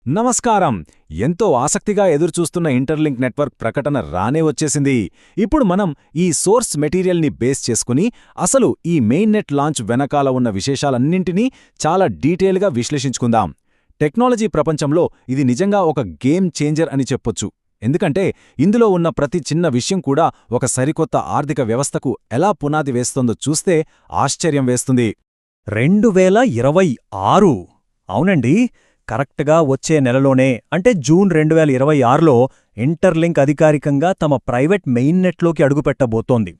నమస్కారం. ఎంతో ఆసక్తిగా ఎదురుచూస్తున్న ఇంటర్లింక్ నెట్వర్క్ ప్రకటన రానే వచ్చేసింది. ఇప్పుడు మనం ఈ సోర్స్ మెటీరియల్ని బేస్ చేసుకుని అసలు ఈ మెయిన్ నెట్ లాంచ్ వెనకాల ఉన్న విశేషాలన్నింటినీ చాలా డీటెయిల్గా విశ్లేషించుకుందాం. టెక్నాలజీ ప్రపంచంలో ఇది నిజంగా ఒక గేమ్ చేంజర్ అని చెప్పొచ్చు. ఎందుకంటే ఇందులో ఉన్న ప్రతి చిన్న విషయం కూడా ఒక సరికొత్త ఆర్థిక వ్యవస్థకు ఎలా పునాది వేస్తోందో చూస్తే ఆశ్చర్యం వేస్తుంది. 2026 అవునండి, కరెక్ట్గా వచ్చే నెలలోనే అంటే జూన్ 2026లో ఇంటర్లింక్ అధికారికంగా తమ ప్రైవేట్ మెయిన్ నెట్లోకి అడుగుపెట్టబోతోంది.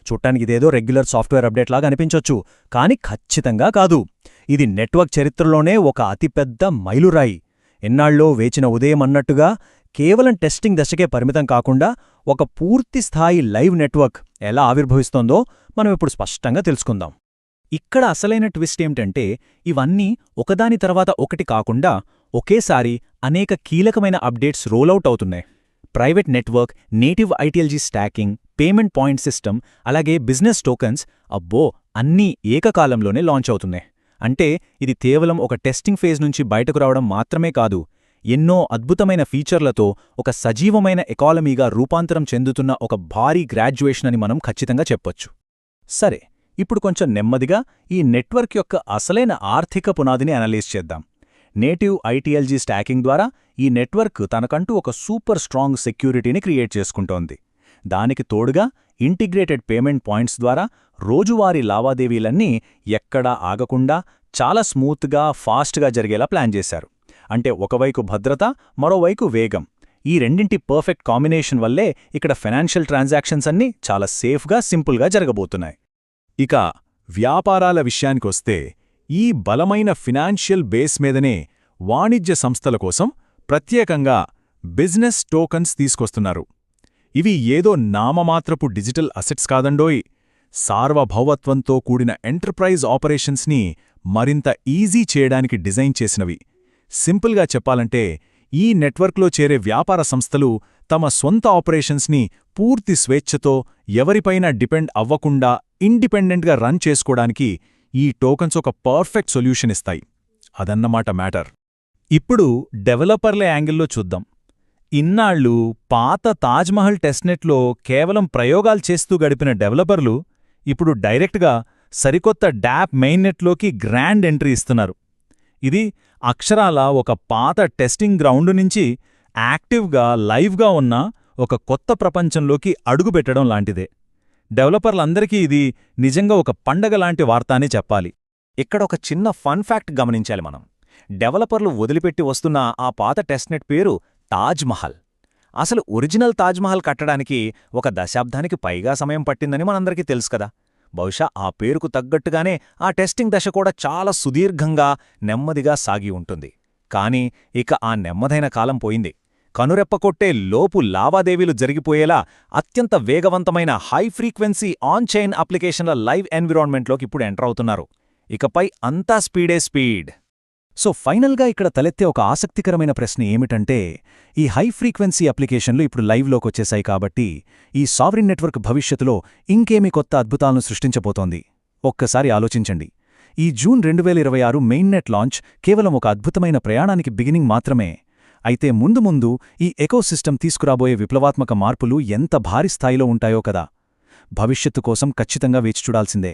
చూడ్డానికి ఇదేదో రెగ్యులర్ సాఫ్ట్వేర్ అప్డేట్లాగా అనిపించొచ్చు, కానీ ఖచ్చితంగా కాదు. ఇది నెట్వర్క్ చరిత్రలోనే ఒక అతిపెద్ద మైలురాయి. ఎన్నాళ్ళో వేచిన ఉదయం అన్నట్టుగా కేవలం టెస్టింగ్ దశకే పరిమితం కాకుండా ఒక పూర్తిస్థాయి లైవ్ నెట్వర్క్ ఎలా ఆవిర్భవిస్తోందో మనం ఇప్పుడు స్పష్టంగా తెలుసుకుందాం. ఇక్కడ అసలైన ట్విస్ట్ ఏమిటంటే, ఇవన్నీ ఒకదాని తర్వాత ఒకటి కాకుండా ఒకేసారి అనేక కీలకమైన అప్డేట్స్ రోలౌట్ అవుతున్నాయి. Private network, native ITLG staking, payment point system, అలాగే బిజినెస్ టోకన్స్, అబ్బో అన్నీ ఏకకాలంలోనే లాంచ్ అవుతున్నాయి. అంటే ఇది కేవలం ఒక టెస్టింగ్ ఫేజ్ నుంచి బయటకు రావడం మాత్రమే కాదు, ఎన్నో అద్భుతమైన ఫీచర్లతో ఒక సజీవమైన ఎకానమీగా రూపాంతరం చెందుతున్న ఒక భారీ గ్రాడ్యుయేషన్ అని మనం ఖచ్చితంగా చెప్పొచ్చు. సరే, ఇప్పుడు కొంచెం నెమ్మదిగా ఈ నెట్వర్క్ యొక్క అసలైన ఆర్థిక పునాదిని అనలైజ్ చేద్దాం. నేటివ్ ఐటీఎల్జీ స్టాకింగ్ ద్వారా ఈ నెట్వర్క్ తనకంటూ ఒక సూపర్ స్ట్రాంగ్ సెక్యూరిటీని క్రియేట్ చేసుకుంటోంది. దానికి తోడుగా ఇంటిగ్రేటెడ్ పేమెంట్ పాయింట్స్ ద్వారా రోజువారీ లావాదేవీలన్నీ ఎక్కడా ఆగకుండా చాలా స్మూత్గా, ఫాస్ట్గా జరిగేలా ప్లాన్ చేశారు. అంటే ఒకవైపు భద్రత, మరోవైపు వేగం. ఈ రెండింటి పర్ఫెక్ట్ కాంబినేషన్ వల్లే ఇక్కడ ఫైనాన్షియల్ ట్రాన్సాక్షన్స్ అన్నీ చాలా సేఫ్గా, సింపుల్గా జరగబోతున్నాయి. ఇక వ్యాపారాల విషయానికొస్తే ఈ బలమైన ఫినాన్షియల్ బేస్ మీదనే వాణిజ్య సంస్థల కోసం ప్రత్యేకంగా బిజినెస్ టోకన్స్ తీసుకొస్తున్నారు. ఇవి ఏదో నామమాత్రపు డిజిటల్ అసెట్స్ కాదండోయ్, సార్వభౌమత్వంతో కూడిన ఎంటర్ప్రైజ్ ఆపరేషన్స్ని మరింత ఈజీ చేయడానికి డిజైన్ చేసినవి. సింపుల్గా చెప్పాలంటే ఈ నెట్వర్క్లో చేరే వ్యాపార సంస్థలు తమ సొంత ఆపరేషన్స్ని పూర్తి స్వేచ్ఛతో, ఎవరిపైనా డిపెండ్ అవ్వకుండా ఇండిపెండెంట్గా రన్ చేసుకోవడానికి ఈ టోకన్స్ ఒక పర్ఫెక్ట్ సొల్యూషన్ ఇస్తాయి. అదన్నమాట మ్యాటర్. ఇప్పుడు డెవలపర్ల యాంగిల్లో చూద్దాం. ఇన్నాళ్లు పాత తాజ్మహల్ టెస్ట్నెట్లో కేవలం ప్రయోగాలు చేస్తూ గడిపిన డెవలపర్లు ఇప్పుడు డైరెక్ట్గా సరికొత్త డాప్ మెయిన్నెట్లోకి గ్రాండ్ ఎంట్రీ ఇస్తున్నారు. ఇది అక్షరాల ఒక పాత టెస్టింగ్ గ్రౌండ్ నుంచి యాక్టివ్గా, లైవ్గా ఉన్న ఒక కొత్త ప్రపంచంలోకి అడుగుపెట్టడం లాంటిదే. డెవలపర్లందరికీ ఇది నిజంగా ఒక పండగలాంటి వార్త అని చెప్పాలి. ఇక్కడ ఒక చిన్న ఫన్ ఫ్యాక్ట్ గమనించాలి మనం. డెవలపర్లు వదిలిపెట్టి వస్తున్న ఆ పాత టెస్ట్నెట్ పేరు తాజ్మహల్. అసలు ఒరిజినల్ తాజ్మహల్ కట్టడానికి ఒక దశాబ్దానికి పైగా సమయం పట్టిందని మనందరికీ తెలుసు కదా. బహుశా ఆ పేరుకు తగ్గట్టుగానే ఆ టెస్టింగ్ దశ కూడా చాలా సుదీర్ఘంగా, నెమ్మదిగా సాగి ఉంటుంది. కానీ ఇక ఆ నెమ్మదైన కాలం పోయింది. కనురెప్పకొట్టే లోపు లావాదేవీలు జరిగిపోయేలా అత్యంత వేగవంతమైన హై ఫ్రీక్వెన్సీ ఆన్ చైన్ అప్లికేషన్ల లైవ్ ఎన్విరాన్మెంట్లోకి ఇప్పుడు ఎంటర్ అవుతున్నారు. ఇకపై అంతా స్పీడే స్పీడ్. సో ఫైనల్గా ఇక్కడ తలెత్తే ఒక ఆసక్తికరమైన ప్రశ్న ఏమిటంటే, ఈ హై ఫ్రీక్వెన్సీ అప్లికేషన్లు ఇప్పుడు లైవ్లోకొచ్చేశాయి కాబట్టి ఈ సావరిన్ నెట్వర్క్ భవిష్యత్తులో ఇంకేమి కొత్త అద్భుతాలను సృష్టించబోతోంది? ఒక్కసారి ఆలోచించండి. ఈ జూన్ 2026 మెయిన్ నెట్ లాంచ్ కేవలం ఒక అద్భుతమైన ప్రయాణానికి బిగినింగ్ మాత్రమే. అయితే ముందు ముందు ఈ ఎకోసిస్టమ్ తీసుకురాబోయే విప్లవాత్మక మార్పులు ఎంత భారీ స్థాయిలో ఉంటాయో కదా. భవిష్యత్తు కోసం ఖచ్చితంగా వేచిచూడాల్సిందే.